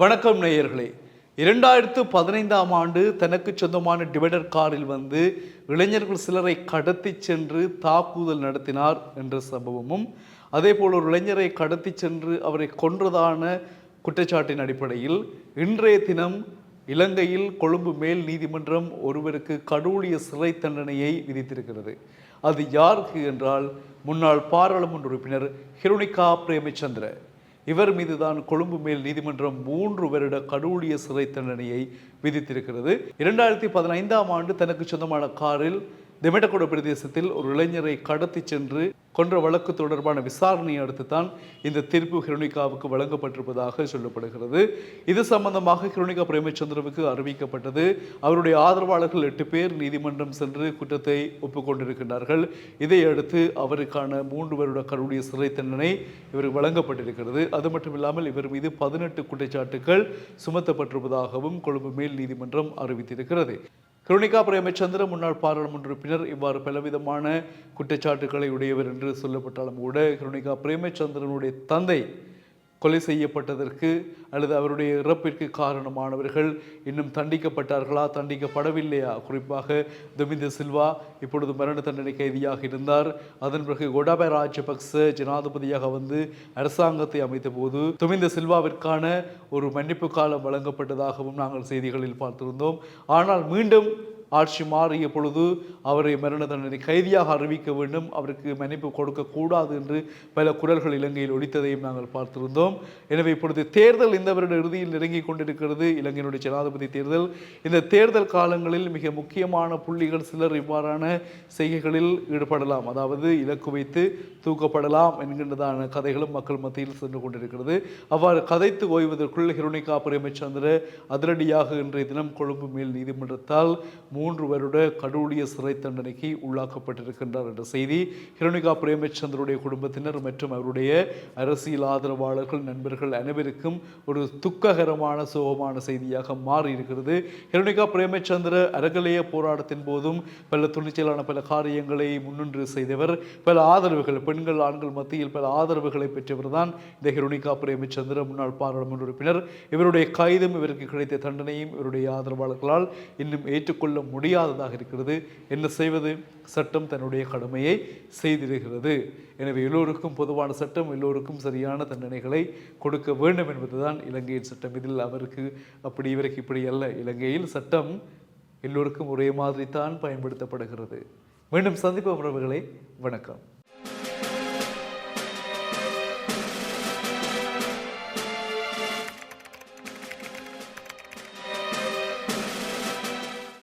வணக்கம் நேயர்களே. 2015ஆம் ஆண்டு தனக்கு சொந்தமான டிவைடர் காரில் வந்து இளைஞர்கள் சிலரை கடத்தி சென்று தாக்குதல் நடத்தினார் என்ற சம்பவமும், அதேபோல் ஒரு இளைஞரை கடத்தி சென்று அவரை கொன்றதான குற்றச்சாட்டின் அடிப்படையில் இன்றைய தினம் இலங்கையில் கொழும்பு மேல் நீதிமன்றம் ஒருவருக்கு கடூழிய சிறை தண்டனையை விதித்திருக்கிறது. அது யாருக்கு என்றால் முன்னாள் பாராளுமன்ற உறுப்பினர் ஹிருணிகா பிரேமச்சந்திர. இவர் மீதுதான் கொழும்பு மேல் நீதிமன்றம் 3 வருட கடூழிய சிறை தண்டனையை விதித்திருக்கிறது. 2015ஆம் ஆண்டு தனக்கு சொந்தமான காரில் தெமட்டகொட பிரதேசத்தில் ஒரு இளைஞரை கடத்தி சென்று கொன்ற வழக்கு தொடர்பான விசாரணையை அடுத்துத்தான் இந்த தீர்ப்பு ஹிருணிகாவுக்கு வழங்கப்பட்டிருப்பதாக சொல்லப்படுகிறது. இது சம்பந்தமாக ஹிருணிகா பிரேமச்சந்திரவுக்கு அறிவிக்கப்பட்டது. அவருடைய ஆதரவாளர்கள் 8 பேர் நீதிமன்றம் சென்று குற்றத்தை ஒப்புக்கொண்டிருக்கின்றார்கள். இதையடுத்து அவருக்கான 3 வருட கடூழிய சிறை தண்டனை இவருக்கு வழங்கப்பட்டிருக்கிறது. அது மட்டுமில்லாமல் இவர் மீது 18 குற்றச்சாட்டுகள் சுமத்தப்பட்டிருப்பதாகவும் கொழும்பு மேல் நீதிமன்றம் அறிவித்திருக்கிறது. ஹிருணிகா பிரேமச்சந்திர முன்னாள் பாராளுமன்ற உறுப்பினர் இவ்வாறு பலவிதமான குற்றச்சாட்டுக்களை உடையவர் என்று சொல்லப்பட்டாலும் கூட ஹிருணிகா பிரேமச்சந்திரனுடைய தந்தை கொலை செய்யப்பட்டதற்கு அல்லது அவருடைய இறப்பிற்கு காரணமானவர்கள் இன்னும் தண்டிக்கப்பட்டார்களா, தண்டிக்கப்படவில்லையா? குறிப்பாக துமிந்த சில்வா இப்பொழுது மரண தண்டனை கைதியாக இருந்தார். அதன் பிறகு கோட்டாபய ராஜபக்ச ஜனாதிபதியாக வந்து அரசாங்கத்தை அமைத்த போது துமிந்த சில்வாவிற்கான ஒரு மன்னிப்பு காலம் வழங்கப்பட்டதாகவும் நாங்கள் செய்திகளில் பார்த்திருந்தோம். ஆனால் மீண்டும் ஆட்சி மாறிய பொழுது அவரை மரண தண்டனை கைதியாக அறிவிக்க வேண்டும், அவருக்கு மன்னிப்பு கொடுக்கக்கூடாது என்று பல குரல்கள் இலங்கையில் ஒலித்ததையும் நாங்கள் பார்த்திருந்தோம். எனவே இப்பொழுது தேர்தல் இந்த வருட இறுதியில் நெருங்கிக் கொண்டிருக்கிறது, இலங்கையினுடைய ஜனாதிபதி தேர்தல். இந்த தேர்தல் காலங்களில் மிக முக்கியமான புள்ளிகள் சிலர் இவ்வாறான செய்கைகளில் ஈடுபடலாம், அதாவது இலக்கு வைத்து தூக்கப்படலாம் என்கின்றதான கதைகளும் மக்கள் மத்தியில் சென்று கொண்டிருக்கிறது. அவ்வாறு கதைத்து ஓய்வதற்குள் ஹிருணிகா பிரேமச்சந்திர அதிரடியாக இன்றைய தினம் கொழும்பு மேல் நீதிமன்றத்தால் 3 வருட கடூழிய சிறை தண்டனைக்கு உள்ளாக்கப்பட்டிருக்கின்றார் என்ற செய்தி ஹிருணிகா பிரேமச்சந்திரனுடைய குடும்பத்தினர் மற்றும் அவருடைய அரசியல் ஆதரவாளர்கள், நண்பர்கள் அனைவருக்கும் ஒரு துக்ககரமான சோகமான செய்தியாக மாறி இருக்கிறது. ஹிருணிகா பிரேமச்சந்திர அறகலைய போராட்டத்தின் போதும் பல துணிச்சலான பல காரியங்களை முன்னின்று செய்தவர். பல ஆதரவுகள், பெண்கள் ஆண்கள் மத்தியில் பல ஆதரவுகளை பெற்றவர் தான் இந்த ஹிருணிகா பிரேமச்சந்திர முன்னாள் பாராளுமன்ற உறுப்பினர். இவருடைய கைதும் இவருக்கு கிடைத்த தண்டனையும் இவருடைய ஆதரவாளர்களால் இன்னும் ஏற்றுக்கொள்ள முடியாததாக இருக்கிறது. என்ன செய்வது? சட்டம் தன்னுடைய கடமையை செய்திருக்கிறது. எனவே எல்லோருக்கும் பொதுவான சட்டம், எல்லோருக்கும் சரியான தண்டனைகளை கொடுக்க வேண்டும் என்பதுதான் இலங்கையின் சட்டம். இதில் அவருக்கு அப்படி இவருக்கு இப்படி அல்ல. இலங்கையில் சட்டம் எல்லோருக்கும் ஒரே மாதிரி தான் பயன்படுத்தப்படுகிறது. மீண்டும் சந்திப்போம் உறவுகளே. வணக்கம்.